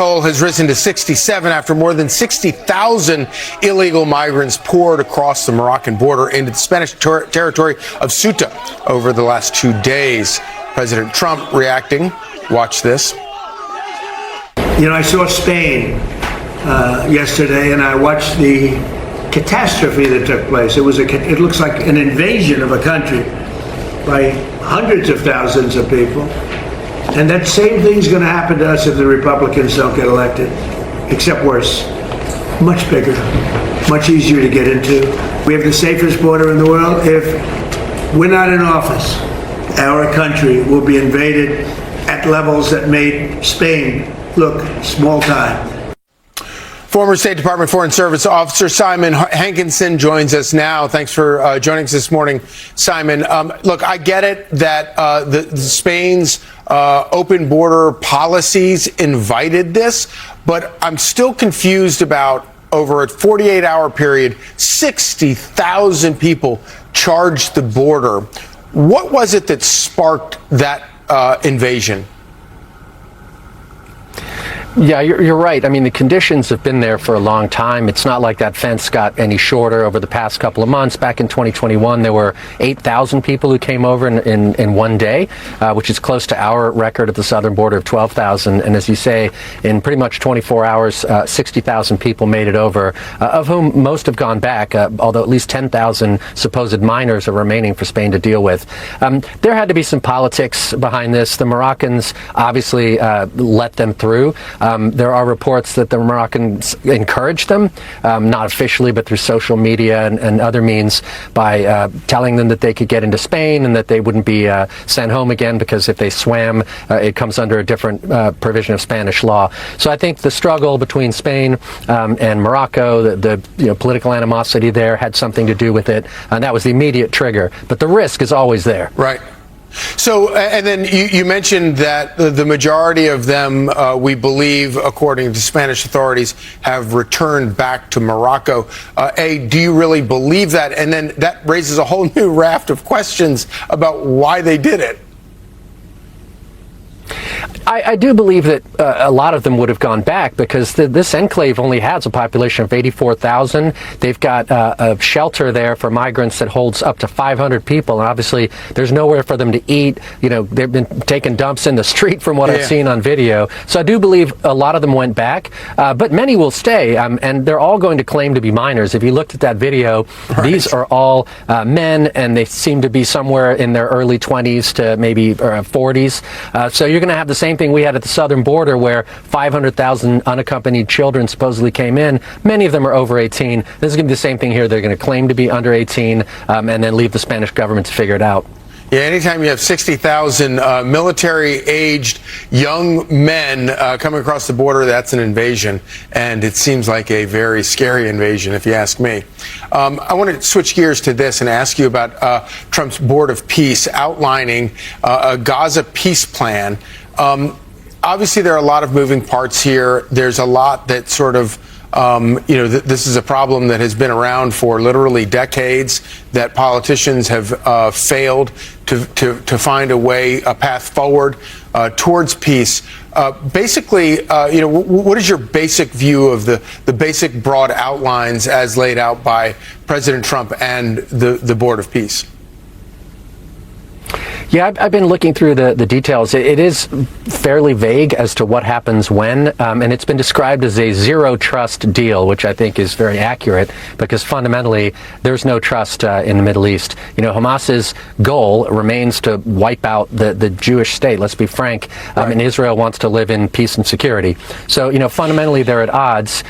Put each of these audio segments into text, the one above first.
Toll has risen to 67 after more than 60,000 illegal migrants poured across the Moroccan border into the Spanish territory of Ceuta over the last 2 days. President Trump reacting. Watch this. You know, I saw Spain yesterday, and I watched the catastrophe that took place. It looks like an invasion of a country by hundreds of thousands of people. And that same thing's going to happen to us if the Republicans don't get elected, except worse. Much bigger, much easier to get into. We have the safest border in the world. If we're not in office, our country will be invaded at levels that made Spain look small time. Former State Department Foreign Service Officer Simon Hankinson joins us now. Thanks for joining us this morning, Simon. Look, I get it that the Spain's open border policies invited this, but I'm still confused about, over a 48-hour period, 60,000 people charged the border. What was it that sparked that invasion? Yeah, you're right. I mean, the conditions have been there for a long time. It's not like that fence got any shorter over the past couple of months. Back in 2021, there were 8,000 people who came over in one day, which is close to our record at the southern border of 12,000. And as you say, in pretty much 24 hours, 60,000 people made it over, of whom most have gone back, although at least 10,000 supposed minors are remaining for Spain to deal with. There had to be some politics behind this. The Moroccans obviously let them through. There are reports that the Moroccans encouraged them, not officially, but through social media and other means, by telling them that they could get into Spain and that they wouldn't be sent home again, because if they swam, it comes under a different provision of Spanish law. So I think the struggle between Spain and Morocco, the political animosity there had something to do with it, and that was the immediate trigger. But the risk is always there. Right. So, and then you mentioned that the majority of them, we believe, according to Spanish authorities, have returned back to Morocco. Do you really believe that? And then that raises a whole new raft of questions about why they did it. I do believe that a lot of them would have gone back, because this enclave only has a population of 84,000. They've got a shelter there for migrants that holds up to 500 people. And obviously, there's nowhere for them to eat. You know, they've been taking dumps in the street from what I've seen on video. So I do believe a lot of them went back, but many will stay. And they're all going to claim to be minors. If you looked at that video, these are all men, and they seem to be somewhere in their early 20s to maybe 40s. So you're going to have the same thing we had at the southern border, where 500,000 unaccompanied children supposedly came in. Many of them are over 18. This is going to be the same thing here. They're going to claim to be under 18 and then leave the Spanish government to figure it out. Yeah, anytime you have 60,000 military-aged young men coming across the border, that's an invasion. And it seems like a very scary invasion, if you ask me. I want to switch gears to this and ask you about Trump's Board of Peace outlining a Gaza peace plan. Obviously, there are a lot of moving parts here. There's a lot that sort of, this is a problem that has been around for literally decades, that politicians have failed to find a path forward towards peace. Basically, what is your basic view of the basic broad outlines as laid out by President Trump and the Board of Peace? Yeah, I've been looking through the details. It is fairly vague as to what happens when, and it's been described as a zero-trust deal, which I think is very accurate, because fundamentally there's no trust in the Middle East. You know, Hamas's goal remains to wipe out the Jewish state, let's be frank, and Israel wants to live in peace and security. So, fundamentally they're at odds.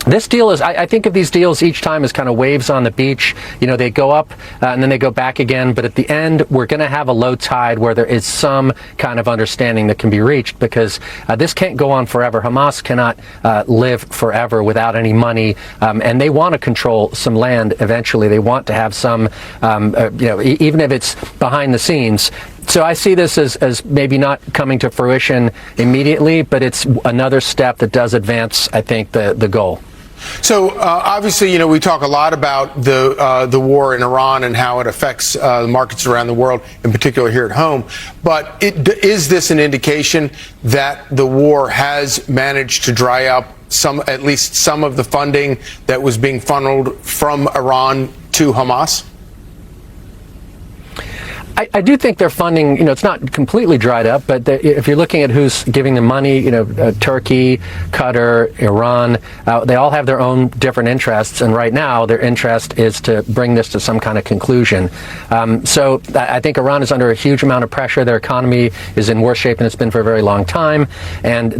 This deal is, I think of these deals each time as kind of waves on the beach. They go up and then they go back again. But at the end, we're going to have a low tide where there is some kind of understanding that can be reached, because this can't go on forever. Hamas cannot live forever without any money. And they want to control some land eventually. They want to have some, even if it's behind the scenes. So I see this as maybe not coming to fruition immediately, but it's another step that does advance, I think, the goal. So obviously, we talk a lot about the war in Iran and how it affects the markets around the world, in particular here at home. But is this an indication that the war has managed to dry up at least some of the funding that was being funneled from Iran to Hamas? I do think their funding, it's not completely dried up, but if you're looking at who's giving them money, Turkey, Qatar, Iran, they all have their own different interests, and right now their interest is to bring this to some kind of conclusion. So I think Iran is under a huge amount of pressure. Their economy is in worse shape than it's been for a very long time, and